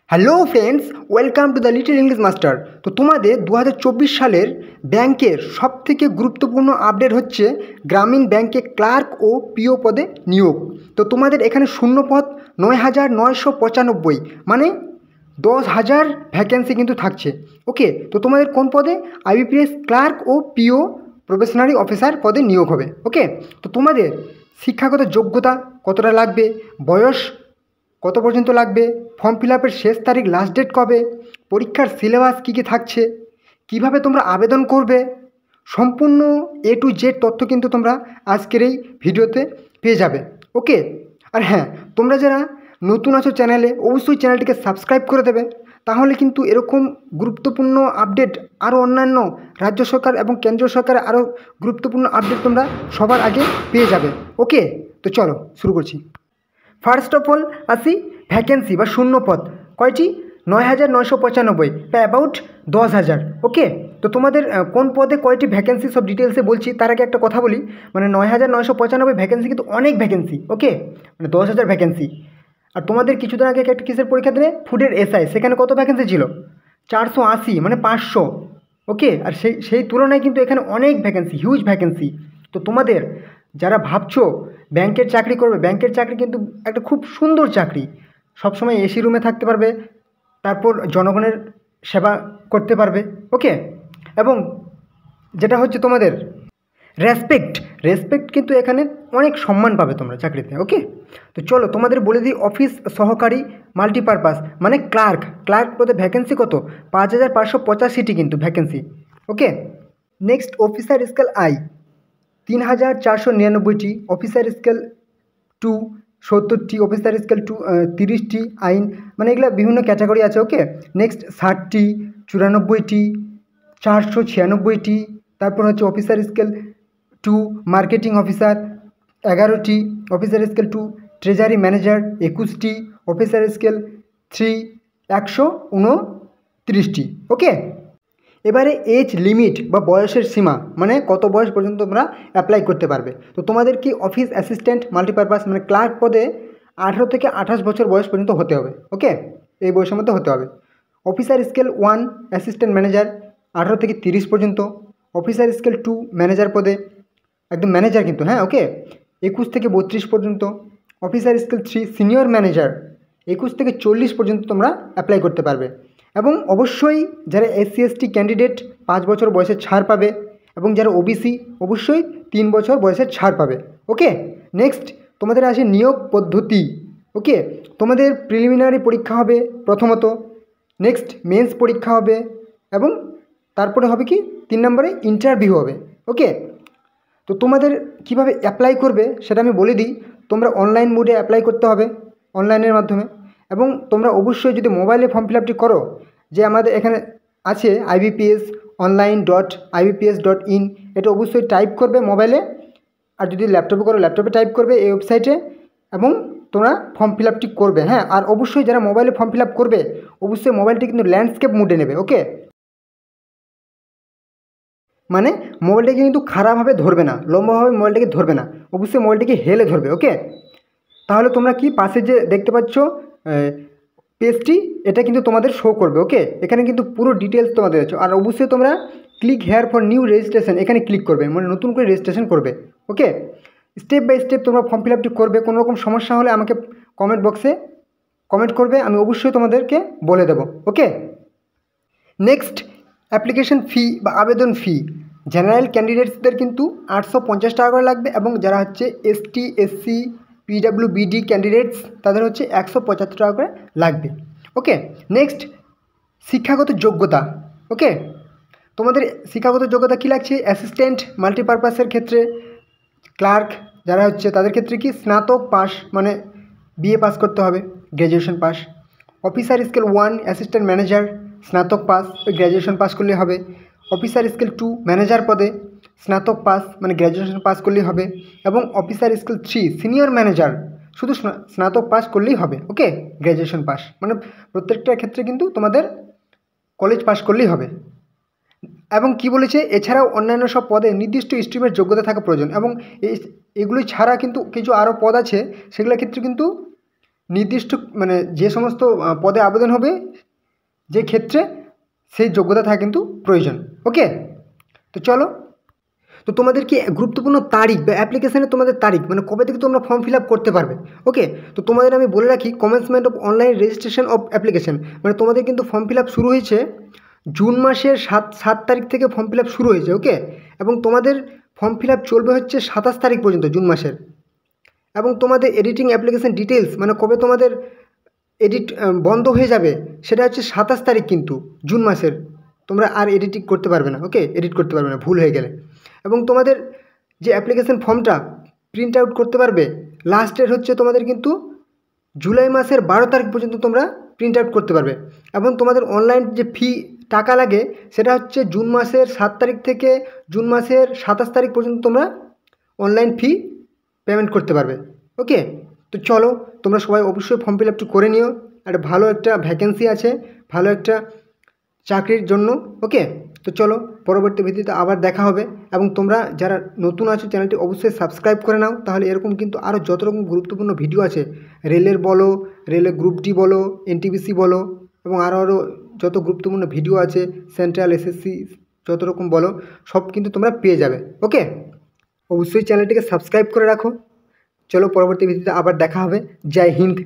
Hello friends, welcome to the little English master. তো তোমাদের 2024 সালের ব্যাংকের সবথেকে গুরুত্বপূর্ণ আপডেট হচ্ছে গ্রামীণ ব্যাংকে ক্লার্ক ও পিও পদে নিয়োগ। তো তোমাদের এখানে শূন্য পদ 9,995, মানে 10,000 ভ্যাকেন্সি কিন্তু থাকছে। ওকে, তো তোমাদের কোন পদে? আইবিপিএস ক্লার্ক ও পিও প্রফেশনারি অফিসার পদে নিয়োগ হবে। ওকে, তো তোমাদের শিক্ষাগত যোগ্যতা কতটা লাগবে, বয়স কত পর্যন্ত লাগবে, ফর্ম ফিল আপের শেষ তারিখ, লাস্ট ডেট কবে, পরীক্ষার সিলেবাস কী কী থাকছে, কিভাবে তোমরা আবেদন করবে, সম্পূর্ণ A to Z তথ্য কিন্তু তোমরা আজকের এই ভিডিওতে পেয়ে যাবে। ওকে, আর হ্যাঁ, তোমরা যারা নতুন আছো চ্যানেলে, অবশ্যই চ্যানেলটিকে সাবস্ক্রাইব করে দেবে, তাহলে কিন্তু এরকম গুরুত্বপূর্ণ আপডেট, আরও অন্যান্য রাজ্য সরকার এবং কেন্দ্রীয় সরকারের আরও গুরুত্বপূর্ণ আপডেট তোমরা সবার আগে পেয়ে যাবে। ওকে, তো চলো শুরু করছি। ফার্স্ট অফ অল আসি ভ্যাকেন্সি বা শূন্য পদ কয়টি? 9,995, বা অ্যাবাউট 10,000। ওকে, তো তোমাদের কোন পদে কয়টি ভ্যাকেন্সি সব ডিটেলসে বলছি। তার আগে একটা কথা বলি, মানে 9,995 ভ্যাকেন্সি কিন্তু অনেক ভ্যাকেন্সি। ওকে, মানে 10,000 ভ্যাকেন্সি। আর তোমাদের কিছুদিন আগে একটা কিসের পরীক্ষা দিলে? ফুডের এসআই, সেখানে কত ভ্যাকেন্সি ছিল? 480, মানে 500। ওকে, আর সেই তুলনায় কিন্তু এখানে অনেক ভ্যাকেন্সি, হিউজ ভ্যাকেন্সি। তো তোমাদের যারা ভাবছো ব্যাংকের চাকরি করবে, ব্যাংকের চাকরি কিন্তু একটা খুব সুন্দর চাকরি। সবসময় এসি রুমে থাকতে পারবে, তারপর জনগণের সেবা করতে পারবে। ওকে, এবং যেটা হচ্ছে তোমাদের রেসপেক্ট কিন্তু এখানে অনেক সম্মান পাবে তোমরা চাকরিতে। ওকে, তো চলো তোমাদের বলে দিই অফিস সহকারী মাল্টিপারপাস, মানে ক্লার্ক পদে ভ্যাকেন্সি কত? 5,585টি কিন্তু vacancy. Okay, next officer scale I 3,499টি, অফিসার স্কেল 2 70টি, অফিসার স্কেল 2 30টি, আইন মানে এগুলো বিভিন্ন ক্যাটাগরি আছে। ওকে, নেক্সট 60টি, 94টি, 496টি, তারপর হচ্ছে অফিসার স্কেল 2 মার্কেটিং অফিসার 11টি, অফিসার স্কেল 2 ট্রেজারি ম্যানেজার 21টি, অফিসার স্কেল 3 129টি। ওকে, এবারে এজ লিমিট বা বয়সের সীমা, মানে কত বয়স পর্যন্ত তোমরা অ্যাপ্লাই করতে পারবে। তো তোমাদের কি অফিস অ্যাসিস্ট্যান্ট মাল্টিপারপাস মানে ক্লার্ক পদে 18 থেকে 28 বছর বয়স পর্যন্ত হতে হবে। ওকে, এই বয়সের মধ্যে হতে হবে। অফিসার স্কেল 1 অ্যাসিস্ট্যান্ট ম্যানেজার 18 থেকে 30 পর্যন্ত। অফিসার স্কেল 2 ম্যানেজার পদে, একদম ম্যানেজার কিন্তু, হ্যাঁ, ওকে, 21 থেকে 32 পর্যন্ত। অফিসার স্কেল 3 সিনিয়র ম্যানেজার 21 থেকে 40 পর্যন্ত তোমরা অ্যাপ্লাই করতে পারবে। এবং অবশ্যই যারা SC ST ক্যান্ডিডেট 5 বছর বয়সের ছাড় পাবে, এবং যারা OBC অবশ্যই 3 বছর বয়সের ছাড় পাবে। ওকে, নেক্সট তোমাদের আসে নিয়োগ পদ্ধতি। ওকে, তোমাদের প্রিলিমিনারি পরীক্ষা হবে প্রথমত, নেক্সট মেন্স পরীক্ষা হবে, এবং তারপরে হবে কি 3 নম্বরে ইন্টারভিউ হবে। ওকে, তো তোমাদের কিভাবে অ্যাপ্লাই করবে সেটা আমি বলে দিই। তোমরা অনলাইন মোডে অ্যাপ্লাই করতে হবে, অনলাইনের মাধ্যমে। এবং তোমরা অবশ্যই যদি মোবাইলে ফর্ম ফিল আপটি করো, যে আমাদের এখানে আছে ibps.online.ibps.in, এটা অবশ্যই টাইপ করবে মোবাইলে, আর যদি ল্যাপটপে করো ল্যাপটপে টাইপ করবে এই ওয়েবসাইটে, এবং তোমরা ফর্ম ফিল আপটি করবে। হ্যাঁ, আর অবশ্যই যারা মোবাইলে ফর্ম ফিল আপ করবে অবশ্যই মোবাইলটি কিন্তু ল্যান্ডস্কেপ মোডে নেবে। ওকে, মানে মোবাইলটাকে কিন্তু খারাপভাবে ধরবে না, লম্বাভাবে মোবাইলটাকে ধরবে না, অবশ্যই মোবাইলটাকে হেলে ধরবে। ওকে, তাহলে তোমরা কি পাশে যে দেখতে পাচ্ছ পেজটি, এটা কিন্তু তোমাদের শো করবে। ওকে, এখানে কিন্তু পুরো ডিটেলস তোমাদের আছে। আর অবশ্যই তোমরা click here for new registration, এখানে ক্লিক করবে, মানে নতুন করে রেজিস্ট্রেশন করবে। ওকে, স্টেপ বাই স্টেপ তোমরা ফর্ম ফিল আপটি করবে। কোনো রকম সমস্যা হলে আমাকে কমেন্ট বক্সে কমেন্ট করবে, আমি অবশ্যই তোমাদেরকে বলে দেবো। ওকে, নেক্সট অ্যাপ্লিকেশন ফি বা আবেদন ফি, জেনারেল ক্যান্ডিডেটসদের কিন্তু 850 টাকা করে লাগবে, এবং যারা হচ্ছে ST SC PWBD ক্যান্ডিডেটস তাদের হচ্ছে 175 টাকা করে লাগবে। ওকে, নেক্সট শিক্ষাগত যোগ্যতা। ওকে, তোমাদের শিক্ষাগত যোগ্যতা কী লাগছে? অ্যাসিস্ট্যান্ট মাল্টিপারপাসের ক্ষেত্রে, ক্লার্ক যারা হচ্ছে তাদের ক্ষেত্রে কি স্নাতক পাস, মানে BA পাস করতে হবে, graduation pass. Officer scale 1 assistant manager স্নাতক পাস, ওই গ্র্যাজুয়েশন পাস করলেই হবে। অফিসার স্কেল 2 ম্যানেজার পদে স্নাতক পাস, মানে গ্র্যাজুয়েশন পাস করলেই হবে। এবং অফিসার স্কেল 3 সিনিয়র ম্যানেজার শুধু স্নাতক পাস করলেই হবে। ওকে, গ্র্যাজুয়েশন পাস, মানে প্রত্যেকটা ক্ষেত্রে কিন্তু তোমাদের কলেজ পাস করলেই হবে। এবং কি বলেছে, এছাড়াও অন্যান্য সব পদে নির্দিষ্ট স্ট্রিমের যোগ্যতা থাকা প্রয়োজন, এবং এগুলি ছাড়া কিন্তু কিছু আরও পদ আছে, সেগুলোর ক্ষেত্রে কিন্তু নির্দিষ্ট মানে যে সমস্ত পদে আবেদন হবে যে ক্ষেত্রে সেই যোগ্যতা থাকা কিন্তু প্রয়োজন। ওকে, তো চলো, তো তোমাদের কি গুরুত্বপূর্ণ তারিখ বা অ্যাপ্লিকেশানের তোমাদের তারিখ মানে কবে থেকে তোমরা ফর্ম ফিল আপ করতে পারবে। ওকে, তো তোমাদের আমি বলে রাখি commencement of online registration of application, মানে তোমাদের কিন্তু ফর্ম ফিল আপ শুরু হয়েছে জুন মাসের 7 তারিখ থেকে ফর্ম ফিল আপ শুরু হয়েছে। ওকে, এবং তোমাদের ফর্ম ফিল আপ চলবে হচ্ছে 27 তারিখ পর্যন্ত জুন মাসের। এবং তোমাদের এডিটিং অ্যাপ্লিকেশান ডিটেলস মানে কবে তোমাদের এডিট বন্ধ হয়ে যাবে সেটা হচ্ছে 27 তারিখ কিন্তু জুন মাসের। তোমরা আর এডিটিং করতে পারবে না। ওকে, এডিট করতে পারবে না ভুল হয়ে গেলে। এবং তোমাদের যে অ্যাপ্লিকেশান ফর্মটা প্রিন্ট আউট করতে পারবে লাস্ট ডেট হচ্ছে তোমাদের কিন্তু জুলাই মাসের 12 তারিখ পর্যন্ত তোমরা প্রিন্ট আউট করতে পারবে। এবং তোমাদের অনলাইন যে ফি টাকা লাগে সেটা হচ্ছে জুন মাসের 7 তারিখ থেকে জুন মাসের 27 তারিখ পর্যন্ত তোমরা অনলাইন ফি পেমেন্ট করতে পারবে। ওকে, তো চলো তোমরা সবাই অবশ্যই ফর্ম ফিল আপটি করে নিও। একটা ভালো একটা ভ্যাকেন্সি আছে, ভালো একটা চাকরির জন্য। ওকে, তো চলো পরবর্তী ভিডিওতে আবার দেখা হবে। এবং তোমরা যারা নতুন আছো চ্যানেলটি অবশ্যই সাবস্ক্রাইব করে নাও, তাহলে এরকম কিন্তু আরও যত রকম গুরুত্বপূর্ণ ভিডিও আছে রেলের বলো, রেলের গ্রুপ ডি বলো, এনটিপিসি বলো, এবং আরও যত গুরুত্বপূর্ণ ভিডিও আছে সেন্ট্রাল এসএসসি যত রকম বলো সব কিন্তু তোমরা পেয়ে যাবে। ওকে, অবশ্যই চ্যানেলটিকে সাবস্ক্রাইব করে রাখো। চলো পরবর্তী ভিডিওতে আবার দেখা হবে। জয় হিন্দ।